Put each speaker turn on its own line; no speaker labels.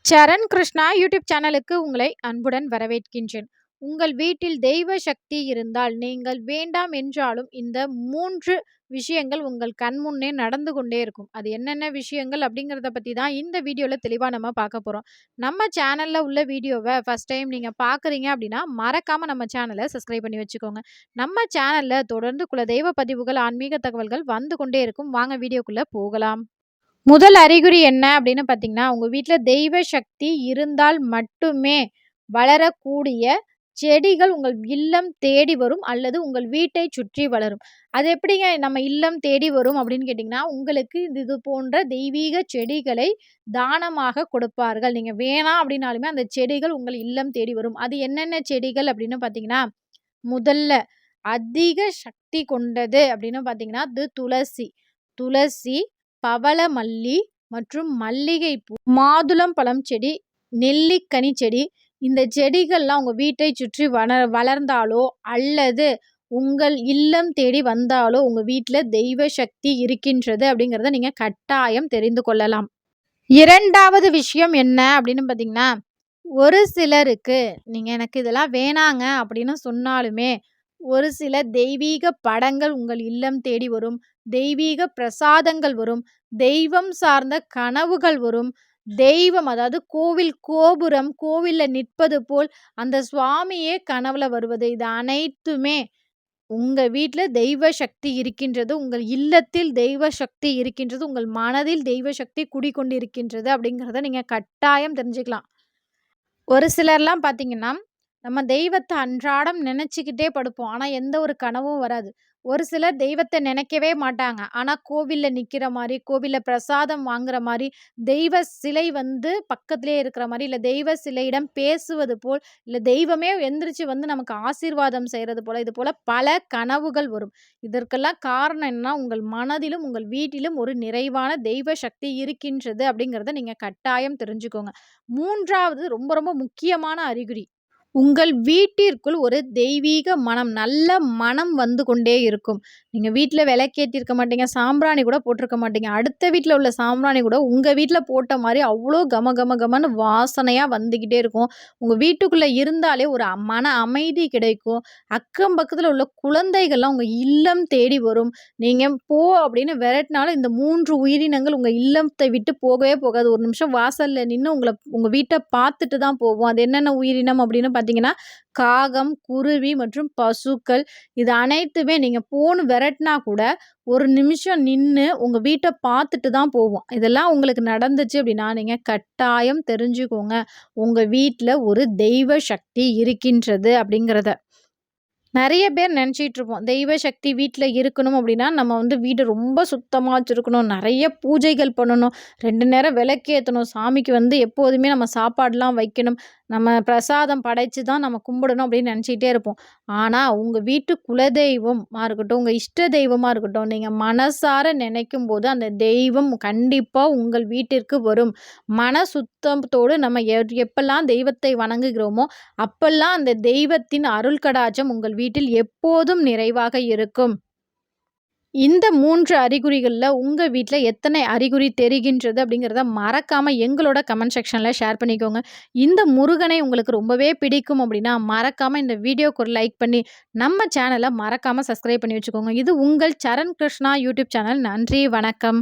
சரண் Krishna YouTube சேனலுக்கு உங்களை அன்புடன் வரவேற்கின்றேன். உங்கள் வீட்டில் தெய்வ சக்தி இருந்தால் நீங்கள் வேண்டாம் என்றாலும் இந்த 3 விஷயங்கள் உங்கள் கண்முன்னே நடந்து கொண்டே இருக்கும். அது என்னென்ன விஷயங்கள் அப்படிங்கிறத பத்தி தான் இந்த வீடியோல தெளிவா நம்ம பார்க்க போறோம். நம்ம சேனல்ல உள்ள வீடியோவ ஃபர்ஸ்ட் டைம் நீங்க பார்க்குறீங்க அப்படின்னா, மறக்காம நம்ம சேனல சப்ஸ்கிரைப் பண்ணி வச்சுக்கோங்க. நம்ம சேனல்ல தொடர்ந்து குல தெய்வ பதிவுகள், ஆன்மீக தகவல்கள் வந்து கொண்டே இருக்கும். வாங்க வீடியோக்குள்ள போகலாம். முதல் அறிகுறி என்ன அப்படின்னு பார்த்தீங்கன்னா, உங்க வீட்ல தெய்வ சக்தி இருந்தால் மட்டுமே வளரக்கூடிய செடிகள் உங்கள் இல்லம் தேடி வரும் அல்லது உங்கள் வீட்டை சுற்றி வளரும். அது எப்படிங்க நம்ம இல்லம் தேடி வரும் அப்படின்னு கேட்டிங்கன்னா, உங்களுக்கு இது போன்ற தெய்வீக செடிகளை தானமாக கொடுப்பார்கள். நீங்க வேணாம் அப்படின்னாலுமே அந்த செடிகள் உங்கள் இல்லம் தேடி வரும். அது என்னென்ன செடிகள் அப்படின்னு பார்த்தீங்கன்னா, முதல்ல அதிக சக்தி கொண்டது அப்படின்னு பார்த்தீங்கன்னா, அது துளசி. துளசி, பவளமல்லி மற்றும் மல்லிகைப்பூ, மாதுளம்பழம் செடி, நெல்லிக்கனி செடி. இந்த செடிகள்லாம் உங்க வீட்டை சுற்றி வளர்ந்தாலோ அல்லது உங்கள் இல்லம் தேடி வந்தாலோ உங்க வீட்ல தெய்வ சக்தி இருக்கின்றது அப்படிங்கிறத நீங்க கட்டாயம் தெரிந்து கொள்ளலாம். 2வது விஷயம் என்ன அப்படின்னு பார்த்தீங்கன்னா, ஒரு சிலருக்கு நீங்க எனக்கு இதெல்லாம் வேணாங்க அப்படின்னு சொன்னாலுமே, ஒரு சில தெய்வீக படங்கள் உங்கள் இல்லம் தேடி வரும். தெய்வீக பிரசாதங்கள் வரும். தெய்வம் சார்ந்த கனவுகள் வரும். தெய்வம் அதாவது கோவில் கோபுரம், கோவில்ல நிற்பது போல் அந்த சுவாமியே கனவுல வருவது. இது அனைத்துமே உங்க வீட்ல தெய்வ சக்தி இருக்கின்றது. உங்கள் இல்லத்தில் தெய்வ சக்தி இருக்கின்றது. உங்கள் மனதில் தெய்வ சக்தி குடிகொண்டிருக்கின்றது அப்படிங்கிறத நீங்க கட்டாயம் தெரிஞ்சுக்கலாம். ஒரு சிலர்லாம் பார்த்தீங்கன்னா, நம்ம தெய்வத்த அன்றாடம் நினைச்சுக்கிட்டே படுப்போம். ஆனா, எந்த ஒரு கனவும் வராது. ஒரு சிலர் தெய்வத்த நினைக்கவே மாட்டாங்க. ஆனா, கோவில்ல நிக்கிற மாரி, கோவில்ல பிரசாதம் வாங்குற மாரி, தெய்வ சிலை வந்து பக்கத்திலேயே இருக்கிற மாரி, இல்ல தெய்வ சிலையிடம் பேசுவது போல், இல்ல தெய்வமே எந்திரிச்சு வந்து நமக்கு ஆசீர்வாதம் செய்றது போல, இது போல பல கனவுகள் வரும். இதற்கெல்லாம் காரணம் என்னன்னா, உங்கள் மனதிலும், உங்கள் வீட்டிலும் ஒரு நிறைவான தெய்வ சக்தி இருக்கின்றது அப்படிங்கிறத நீங்க கட்டாயம் தெரிஞ்சுக்கோங்க. 3வது ரொம்ப ரொம்ப முக்கியமான அறிகுறி. உங்கள் வீட்டிற்குள் ஒரு தெய்வீக மனம், நல்ல மனம் வந்து கொண்டே இருக்கும். நீங்க வீட்ல விளக்கேத்தியிருக்க மாட்டீங்க, சாம்பிராணி கூட போட்டிருக்க மாட்டீங்க. அடுத்த வீட்ல உள்ள சாம்பிராணி கூட உங்க வீட்ல போட்ட மாரி அவ்ளோ கம கம கமன்னு வாசனையா வந்துகிட்டே இருக்கும். உங்க வீட்டுக்குள்ள இருந்தாலே ஒரு மன அமைதி கிடைக்கும். அக்கம் பக்கத்துல உள்ள குழந்தைகள்லாம் உங்க இல்லம் தேடி வரும். நீங்க போ அப்படின்னு விரட்டினாலும் இந்த 3 உயிரினங்கள் உங்க இல்லத்தை விட்டு போகவே போகாது. ஒரு நிமிஷம் வாசல்ல நின்னு உங்க வீட்ட பார்த்துட்டு தான் போகும். அது என்னென்ன உயிரினம் அப்படின்னு பார்த்தீங்கன்னா, காகம், குருவி மற்றும் பசுக்கள். இது அனைத்துமே நீங்க போன்னு விரட்டினா கூட, ஒரு நிமிஷம் நின்னு உங்க வீட்ட பார்த்துட்டு தான் போகும். இதெல்லாம் உங்களுக்கு நடந்துச்சு அப்படின்னா, நீங்க கட்டாயம் தெரிஞ்சுக்கோங்க. உங்க வீட்ல ஒரு தெய்வ சக்தி இருக்கின்றது அப்படிங்கிறத. நெறைய பேர் நெனச்சிட்டு இருப்போம். தெய்வ சக்தி வீட்ல இருக்கணும் அப்டின்னா, நம்ம வந்து வீட ரொம்ப சுத்தமா வச்சிருக்கணும். நெறைய பூஜைகள் பண்ணணும். 2 நேரம் விளக்கேத்தணும். சாமிக்கு வந்து எப்போதுமே நம்ம சாப்பாடுலாம் வைக்கணும். நம்ம பிரசாதம் படைச்சு தான் நம்ம கும்பிடணும் அப்டின்னு நெனச்சிட்டே இருப்போம். ஆனா, உங்க வீட்டு குலதெய்வமா இருக்கட்டும், உங்க இஷ்ட தெய்வமா இருக்கட்டும், நீங்க மனசார நெனைக்கும்போது அந்த தெய்வம் கண்டிப்பா உங்கள் வீட்டிற்கு வரும். மன சுத்தத்தோடு நம்ம எப்பல்லாம் தெய்வத்தை வணங்குகிறோமோ, அப்பல்லாம் அந்த தெய்வத்தின் அருள் கடாட்சம் உங்கள் வீட்டில் எப்போதும் நிறைவாக இருக்கும். இந்த 3 அறிகுறிகள்ல உங்க வீட்ல எத்தனை அறிகுறி தெரிகின்றது அப்படிங்கிறத மறக்காம எங்களோட கமெண்ட் செக்ஷன்ல ஷேர் பண்ணிக்கோங்க. இந்த முருகனை உங்களுக்கு ரொம்பவே பிடிக்கும் அப்படின்னா, மறக்காம இந்த வீடியோக்கு ஒரு லைக் பண்ணி, நம்ம சேனல மறக்காம சப்ஸ்கிரைப் பண்ணி வச்சுக்கோங்க. இது உங்கள் சரண் கிருஷ்ணா யூடியூப் சேனல். நன்றி, வணக்கம்.